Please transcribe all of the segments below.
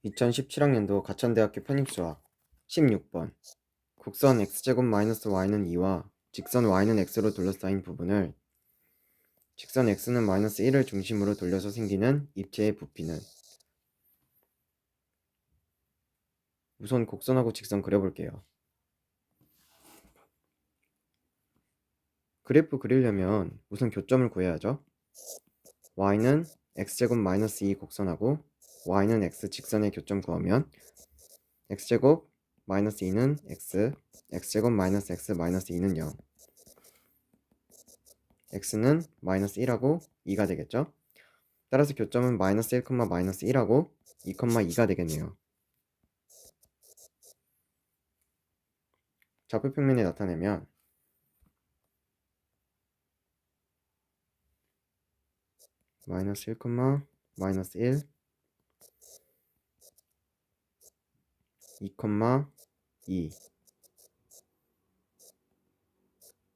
2017학년도 가천대학교 편입수학 16번 곡선 x제곱 마이너스 y는 2와 직선 y는 x로 둘러싸인 부분을 직선 x는 마이너스 1을 중심으로 돌려서 생기는 입체의 부피는. 우선 곡선하고 직선 그려볼게요. 그래프 그리려면 우선 교점을 구해야죠. y는 x제곱 마이너스 2 곡선하고 y는 x 직선의 교점 구하면 x제곱 마이너스 2는 x, x제곱 마이너스 x 마이너스 2는 0, x는 마이너스 1하고 2가 되겠죠. 따라서 교점은 마이너스 1, 마이너스 1하고 2, 2가 되겠네요. 좌표평면에 나타내면 마이너스 1, 마이너스 1, 2, 2.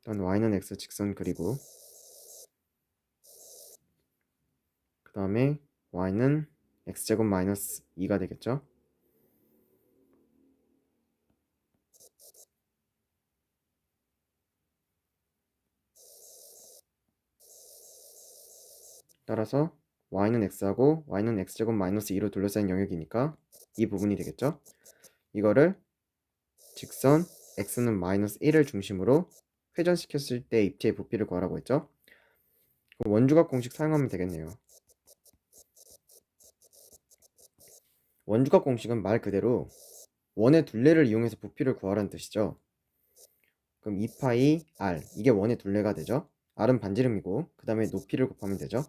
일단 y는 x 직선 그리고 그 다음에 y는 x제곱 마이너스 2가 되겠죠. 따라서 y는 x하고 y는 x제곱 마이너스 2로 둘러싸인 영역이니까 이 부분이 되겠죠. 이거를 직선 x는 마이너스 1을 중심으로 회전시켰을 때 입체의 부피를 구하라고 했죠. 원주각 공식 사용하면 되겠네요. 원주각 공식은 말 그대로 원의 둘레를 이용해서 부피를 구하라는 뜻이죠. 그럼 2파이 r, 이게 원의 둘레가 되죠. r은 반지름이고 그 다음에 높이를 곱하면 되죠.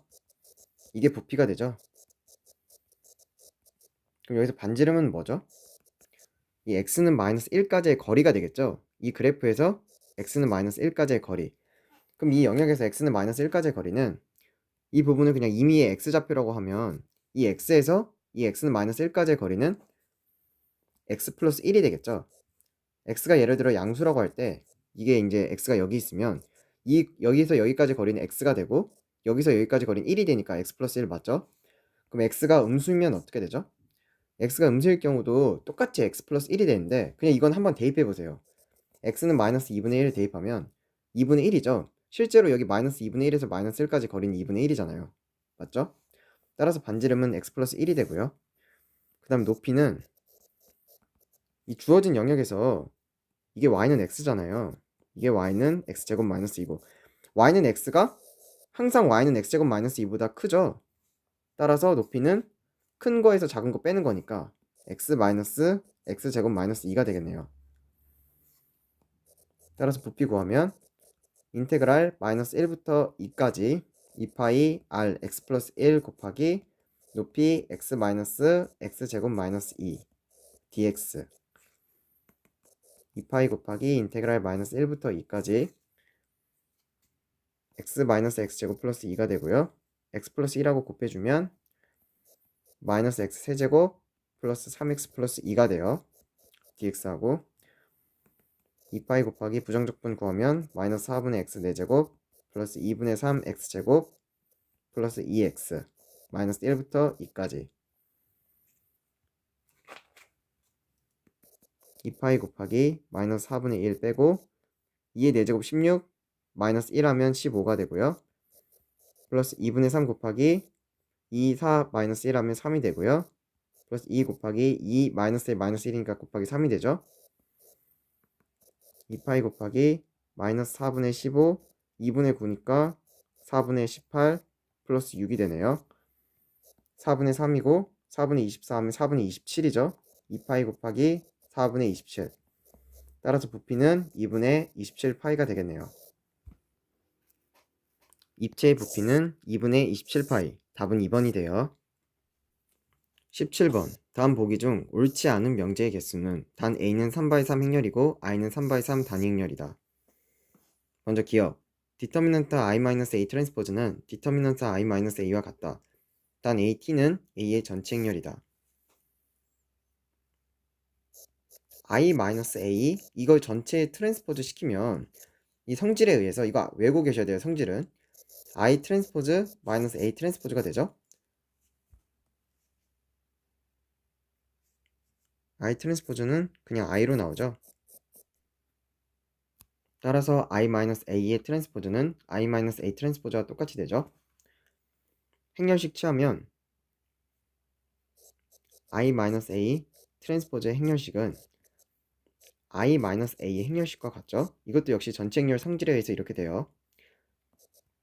이게 부피가 되죠. 그럼 여기서 반지름은 뭐죠? 이 x는 마이너스 1까지의 거리가 되겠죠. 이 그래프에서 x는 마이너스 1까지의 거리. 그럼 이 영역에서 x는 마이너스 1까지의 거리는 이 부분을 그냥 임의의 x좌표라고 하면 이 x에서 이 x는 마이너스 1까지의 거리는 x 플러스 1이 되겠죠. x가 예를 들어 양수라고 할 때 이게 이제 x가 여기 있으면 여기서 여기까지 거리는 x가 되고 여기서 여기까지 거리는 1이 되니까 x 플러스 1 맞죠? 그럼 x가 음수면 어떻게 되죠? x가 음수일 경우도 똑같이 x 플러스 1이 되는데 그냥 이건 한번 대입해 보세요. x는 마이너스 2분의 1을 대입하면 2분의 1이죠. 실제로 여기 마이너스 2분의 1에서 마이너스 1까지 거리는 2분의 1이잖아요. 맞죠? 따라서 반지름은 x 플러스 1이 되고요. 그 다음 높이는 이 주어진 영역에서 이게 y는 x잖아요. 이게 y는 x제곱 마이너스 2고 y는 x가 항상 y는 x제곱 마이너스 2보다 크죠. 따라서 높이는 큰 거에서 작은 거 빼는 거니까 x 마이너스 x제곱 마이너스 2가 되겠네요. 따라서 부피 구하면 인테그랄 마이너스 1부터 2까지 2파이 r x 플러스 1 곱하기 높이 x 마이너스 x제곱 마이너스 2 dx 2파이 곱하기 인테그랄 마이너스 1부터 2까지 x 마이너스 x제곱 플러스 2가 되고요. x 플러스 1하고 곱해주면 마이너스 x 세제곱 플러스 3x 플러스 2가 돼요. dx하고 2파이 곱하기 부정적분 구하면 마이너스 4분의 x 4제곱 플러스 2분의 3 x제곱 플러스 2x 마이너스 1부터 2까지 2파이 곱하기 마이너스 4분의 1 빼고 2의 4제곱 16 마이너스 1 하면 15가 되고요. 플러스 2분의 3 곱하기 2, 4 마이너스 1 하면 3이 되고요. 플러스 2 곱하기 2 마이너스 1 마이너스 1이니까 곱하기 3이 되죠. 2파이 곱하기 마이너스 4분의 15 2분의 9니까 4분의 18 플러스 6이 되네요. 4분의 3이고 4분의 24 하면 4분의 27이죠. 2파이 곱하기 4분의 27 따라서 부피는 2분의 27파이가 되겠네요. 입체의 부피는 2분의 27파이. 답은 2번이 돼요. 17번 다음 보기 중 옳지 않은 명제의 개수는 단 a는 3바이 3 행렬이고 i는 3바이 3 단위 행렬이다. 먼저 기억 디터미넌트 i-a 트랜스포즈는 디터미넌트 i-a와 같다. 단 at는 a의 전체 행렬이다. i-a 이걸 전체에 트랜스포즈 시키면 이 성질에 의해서 이거 외우고 계셔야 돼요. 성질은 i 트랜스포즈 마이너스 a 트랜스포즈가 되죠. I 트랜스포즈는 그냥 I로 나오죠. 따라서 I-A의 트랜스포즈는 I-A 트랜스포즈와 똑같이 되죠. 행렬식 취하면 I-A 트랜스포즈의 행렬식은 I-A의 행렬식과 같죠. 이것도 역시 전체 행렬 성질에 의해서 이렇게 돼요.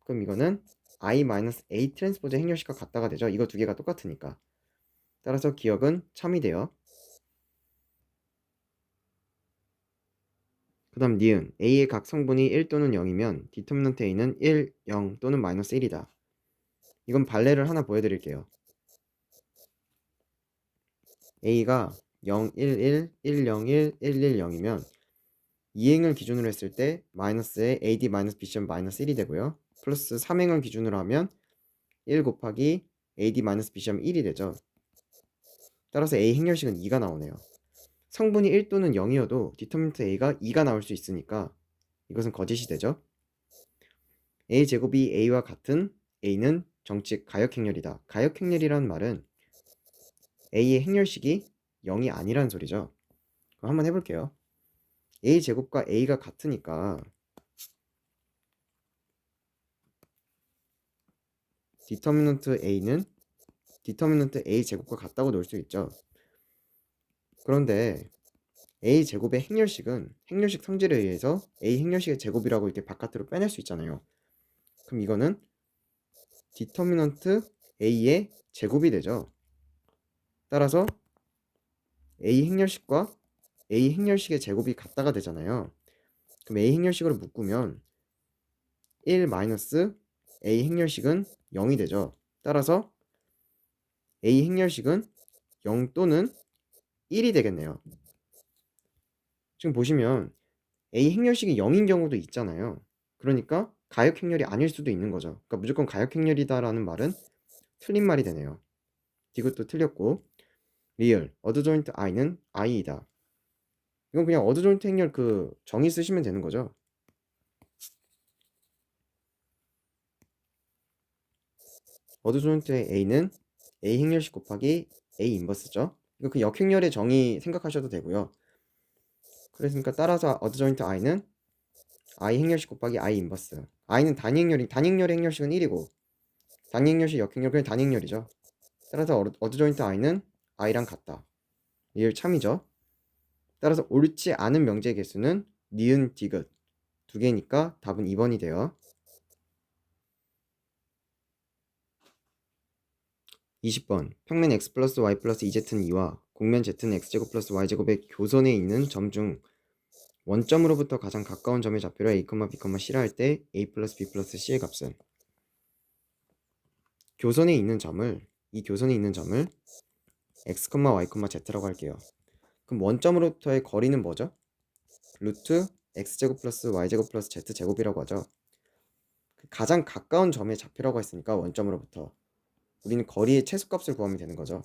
그럼 이거는 I-A 트랜스포즈의 행렬식과 같다가 되죠. 이거 두 개가 똑같으니까. 따라서 기억은 참이 돼요. 그 다음 니은 A의 각 성분이 1 또는 0이면 디터미넌트 A는 1, 0 또는 마이너스 1이다. 이건 발레를 하나 보여드릴게요. A가 0, 1, 1, 1, 0, 1, 1, 1, 0이면 2행을 기준으로 했을 때 마이너스에 AD 마이너스 BC는 마이너스 1이 되고요. 플러스 3행을 기준으로 하면 1 곱하기 AD 마이너스 BC는 1이 되죠. 따라서 A 행렬식은 2가 나오네요. 성분이 1 또는 0이어도 디터미넌트 A가 2가 나올 수 있으니까 이것은 거짓이 되죠. A제곱이 A와 같은 A는 정칙 가역행렬이다. 가역행렬이라는 말은 A의 행렬식이 0이 아니라는 소리죠. 그럼 한번 해볼게요. A제곱과 A가 같으니까 디터미넌트 A는 디터미넌트 A제곱과 같다고 놓을 수 있죠. 그런데 A제곱의 행렬식은 행렬식 성질에 의해서 A 행렬식의 제곱이라고 이렇게 바깥으로 빼낼 수 있잖아요. 그럼 이거는 디터미넌트 A의 제곱이 되죠. 따라서 A 행렬식과 A 행렬식의 제곱이 같다가 되잖아요. 그럼 A 행렬식으로 묶으면 1 마이너스 A 행렬식은 0이 되죠. 따라서 A 행렬식은 0 또는 1이 되겠네요. 지금 보시면 A 행렬식이 0인 경우도 있잖아요. 그러니까 가역 행렬이 아닐 수도 있는 거죠. 그러니까 무조건 가역 행렬이다라는 말은 틀린 말이 되네요. 이것도 틀렸고, 리얼 어드 조인트 I는 I이다. 이건 그냥 어드 조인트 행렬 그 정의 쓰시면 되는 거죠. 어드 조인트의 A는 A 행렬식 곱하기 A 인버스죠. 이거 그 역행렬의 정의 생각하셔도 되고요. 그랬으니까 따라서 어드 조인트 I는 I 행렬식 곱하기 I 인버스. I는 단행렬의 행렬식은 1이고 단행렬식 역행렬 그냥 단행렬이죠. 따라서 어드 조인트 I는 I랑 같다. 리얼 참이죠. 따라서 옳지 않은 명제의 개수는 니은, 디귿 두 개니까 답은 2번이 돼요. 20번 평면 x 플러스 y 플러스 2z는 2와 곡면 z는 x제곱 플러스 y제곱의 교선에 있는 점 중 원점으로부터 가장 가까운 점의 좌표를 a, b, c라 할 때 a 플러스 b 플러스 c의 값은 교선에 있는 점을 x, y, z라고 할게요. 그럼 원점으로부터의 거리는 뭐죠? 루트 x제곱 플러스 y제곱 플러스 z제곱이라고 하죠. 가장 가까운 점의 좌표라고 했으니까 원점으로부터 우리는 거리의 최소값을 구하면 되는 거죠.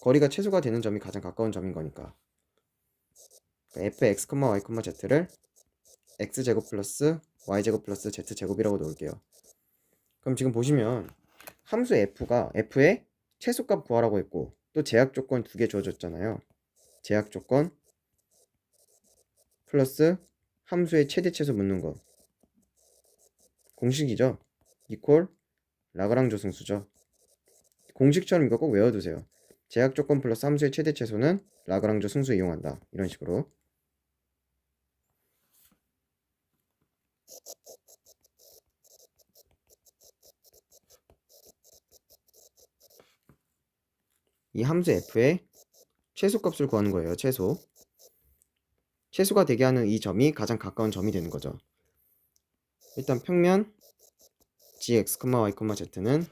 거리가 최소가 되는 점이 가장 가까운 점인 거니까 fx, y, z를 x제곱 플러스 y제곱 플러스 z제곱이라고 놓을게요. 그럼 지금 보시면 함수 f의 최소값 구하라고 했고 또 제약 조건 두 개 주어졌잖아요. 제약 조건 플러스 함수의 최대 최소 묻는 거 공식이죠. 이퀄 라그랑조 승수죠. 공식처럼 이거 꼭 외워두세요. 제약 조건 플러스 함수의 최대 최소는 라그랑조 승수 이용한다. 이런 식으로. 이 함수 f의 최소값을 구하는 거예요. 최소가 되게 하는 이 점이 가장 가까운 점이 되는 거죠. 일단 평면 gx, y, z는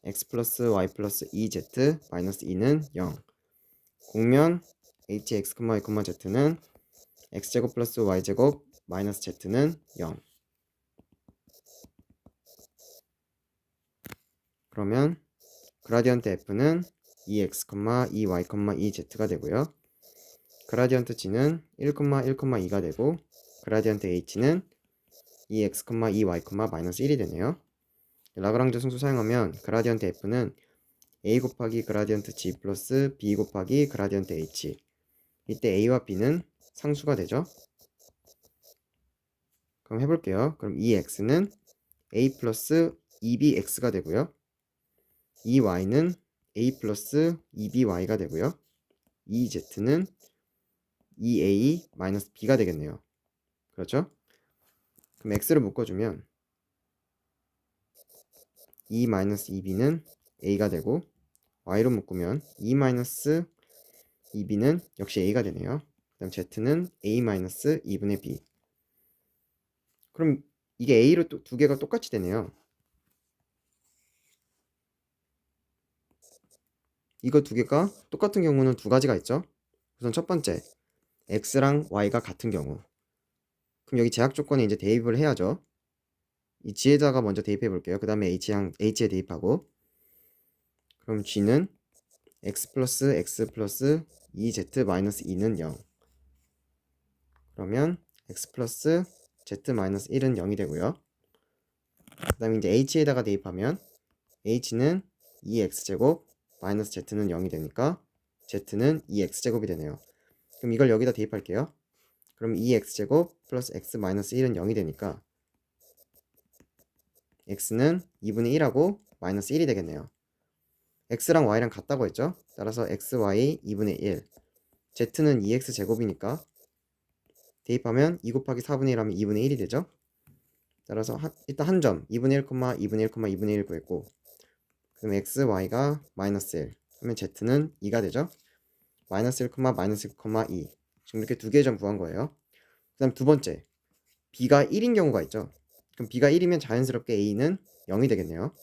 x 플러스 y 플러스 2z 마이너스 2는 0. 곡면 hx, y, z는 x제곱 플러스 y제곱 마이너스 z는 0. 그러면 그라디언트 f는 2x, 2y, 2z가 되고요. 그라디언트 g는 1, 1, 2가 되고 그라디언트 h는 2x, 2y, 마이너스 1이 되네요. 라그랑주 승수 사용하면 그라디언트 f는 a 곱하기 그라디언트 g 플러스 b 곱하기 그라디언트 h. 이때 a와 b는 상수가 되죠. 그럼 해볼게요. 그럼 이 x는 a 플러스 2bx가 되고요. 이 y는 a 플러스 2by가 되고요. 이 z는 2a 마이너스 b가 되겠네요. 그렇죠? 그럼 x를 묶어주면 2 마이너스 2b는 a가 되고, y로 묶으면 2 마이너스 2b는 역시 a가 되네요. 그 다음 z는 a 마이너스 2분의 b. 그럼 이게 a로 또 두 개가 똑같이 되네요. 이거 두 개가 똑같은 경우는 두 가지가 있죠. 우선 첫 번째, x랑 y가 같은 경우. 그럼 여기 제약 조건에 이제 대입을 해야죠. 이 g에다가 먼저 대입해 볼게요. 그 다음에 h에 대입하고, 그럼 g는 x 플러스 2z 마이너스 2는 0. 그러면 x 플러스 z 마이너스 1은 0이 되고요. 그 다음에 이제 h에다가 대입하면 h는 2x제곱 마이너스 z는 0이 되니까 z는 2x제곱이 되네요. 그럼 이걸 여기다 대입할게요. 그럼 2x제곱 플러스 x 마이너스 1은 0이 되니까 x는 2분의 1하고 마이너스 1이 되겠네요. x랑 y랑 같다고 했죠? 따라서 xy 2분의 1, z는 2x제곱이니까 대입하면 2 곱하기 4분의 1 하면 2분의 1이 되죠? 따라서 일단 한 점 2분의 1, 2분의 1, 2분의 1 구했고, 그럼 x, y가 마이너스 1 하면 z는 2가 되죠? 마이너스 1, 마이너스 1, 2. 지금 이렇게 두 개의 점 구한 거예요. 그 다음 두 번째, b가 1인 경우가 있죠. 그럼 b가 1이면 자연스럽게 a는 0이 되겠네요.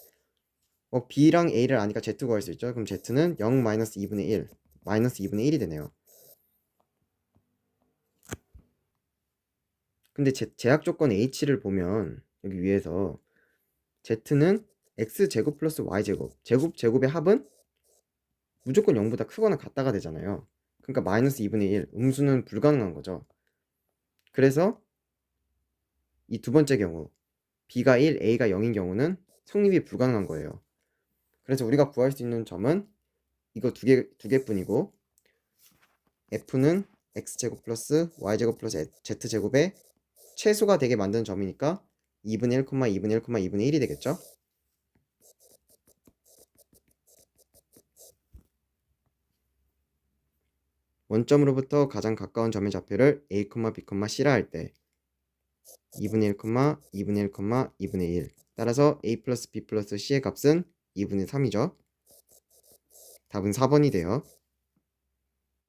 b랑 a를 아니까 z 구할 수 있죠. 그럼 z는 0 마이너스 2분의 1, 마이너스 2분의 1이 되네요. 근데 제약 조건 h를 보면 여기 위에서 z는 x제곱 플러스 y제곱, 제곱의 합은 무조건 0보다 크거나 같다가 되잖아요. 그러니까 마이너스 2분의 1, 음수는 불가능한 거죠. 그래서 이 두 번째 경우, b가 1, a가 0인 경우는 성립이 불가능한 거예요. 그래서 우리가 구할 수 있는 점은 이거 두 개뿐이고, f는 x제곱 플러스 y제곱 플러스 z제곱의 최소가 되게 만드는 점이니까 2분의 1, 2분의 1, 2분의 1이 되겠죠? 원점으로부터 가장 가까운 점의 좌표를 a, b, c라 할 때 2분의 1, 2분의 1, 2분의 1. 따라서 a 플러스 b 플러스 c의 값은 2분의 3이죠. 답은 4번이 돼요.